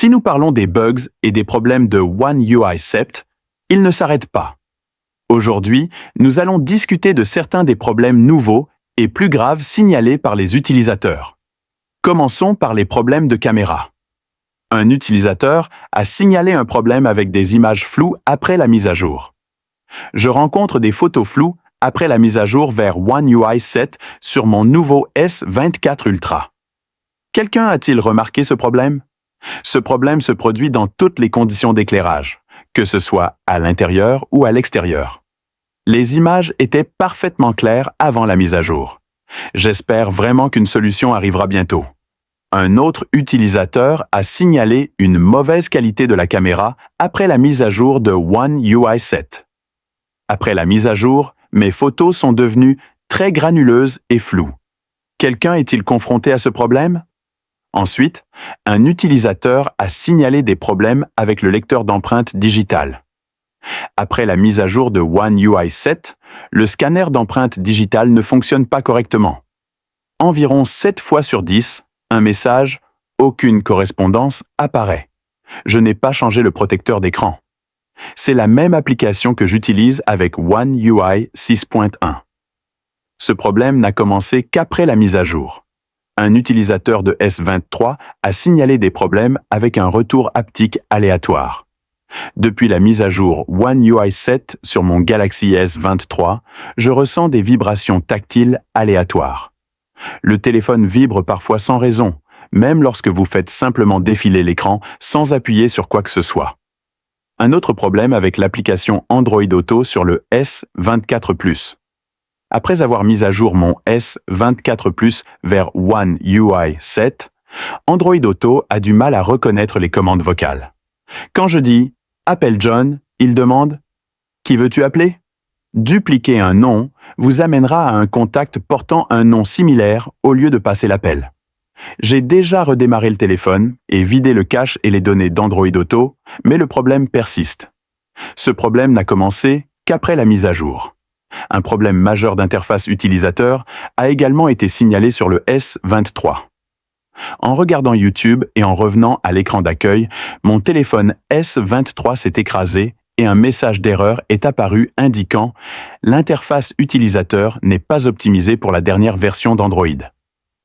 Si nous parlons des bugs et des problèmes de One UI 7, ils ne s'arrêtent pas. Aujourd'hui, nous allons discuter de certains des problèmes nouveaux et plus graves signalés par les utilisateurs. Commençons par les problèmes de caméra. Un utilisateur a signalé un problème avec des images floues après la mise à jour. Je rencontre des photos floues après la mise à jour vers One UI 7 sur mon nouveau S24 Ultra. Quelqu'un a-t-il remarqué ce problème? Ce problème se produit dans toutes les conditions d'éclairage, que ce soit à l'intérieur ou à l'extérieur. Les images étaient parfaitement claires avant la mise à jour. J'espère vraiment qu'une solution arrivera bientôt. Un autre utilisateur a signalé une mauvaise qualité de la caméra après la mise à jour de One UI 7. Après la mise à jour, mes photos sont devenues très granuleuses et floues. Quelqu'un est-il confronté à ce problème? Ensuite, un utilisateur a signalé des problèmes avec le lecteur d'empreintes digitales. Après la mise à jour de One UI 7, le scanner d'empreintes digitales ne fonctionne pas correctement. Environ 7 fois sur 10, un message « Aucune correspondance » apparaît. Je n'ai pas changé le protecteur d'écran. C'est la même application que j'utilise avec One UI 6.1. Ce problème n'a commencé qu'après la mise à jour. Un utilisateur de S23 a signalé des problèmes avec un retour haptique aléatoire. Depuis la mise à jour One UI 7 sur mon Galaxy S23, je ressens des vibrations tactiles aléatoires. Le téléphone vibre parfois sans raison, même lorsque vous faites simplement défiler l'écran sans appuyer sur quoi que ce soit. Un autre problème avec l'application Android Auto sur le S24 Plus. Après avoir mis à jour mon S24 Plus vers One UI 7, Android Auto a du mal à reconnaître les commandes vocales. Quand je dis « Appelle John », il demande « Qui veux-tu appeler ?» Dupliquer un nom vous amènera à un contact portant un nom similaire au lieu de passer l'appel. J'ai déjà redémarré le téléphone et vidé le cache et les données d'Android Auto, mais le problème persiste. Ce problème n'a commencé qu'après la mise à jour. Un problème majeur d'interface utilisateur a également été signalé sur le S23. En regardant YouTube et en revenant à l'écran d'accueil, mon téléphone S23 s'est écrasé et un message d'erreur est apparu indiquant « L'interface utilisateur n'est pas optimisée pour la dernière version d'Android ».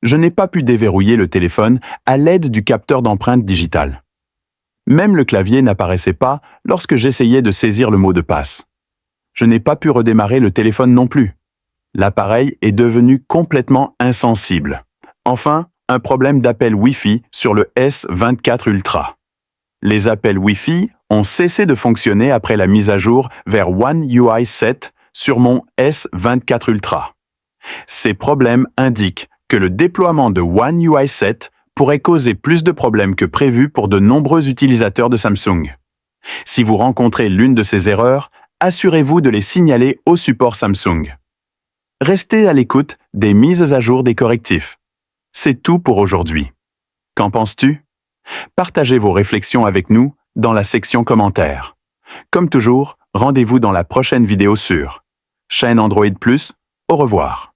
Je n'ai pas pu déverrouiller le téléphone à l'aide du capteur d'empreinte digitale. Même le clavier n'apparaissait pas lorsque j'essayais de saisir le mot de passe. Je n'ai pas pu redémarrer le téléphone non plus. L'appareil est devenu complètement insensible. Enfin, un problème d'appel Wi-Fi sur le S24 Ultra. Les appels Wi-Fi ont cessé de fonctionner après la mise à jour vers One UI 7 sur mon S24 Ultra. Ces problèmes indiquent que le déploiement de One UI 7 pourrait causer plus de problèmes que prévu pour de nombreux utilisateurs de Samsung. Si vous rencontrez l'une de ces erreurs, assurez-vous de les signaler au support Samsung. Restez à l'écoute des mises à jour des correctifs. C'est tout pour aujourd'hui. Qu'en penses-tu? Partagez vos réflexions avec nous dans la section commentaires. Comme toujours, rendez-vous dans la prochaine vidéo sur Chaîne Android Plus. Au revoir.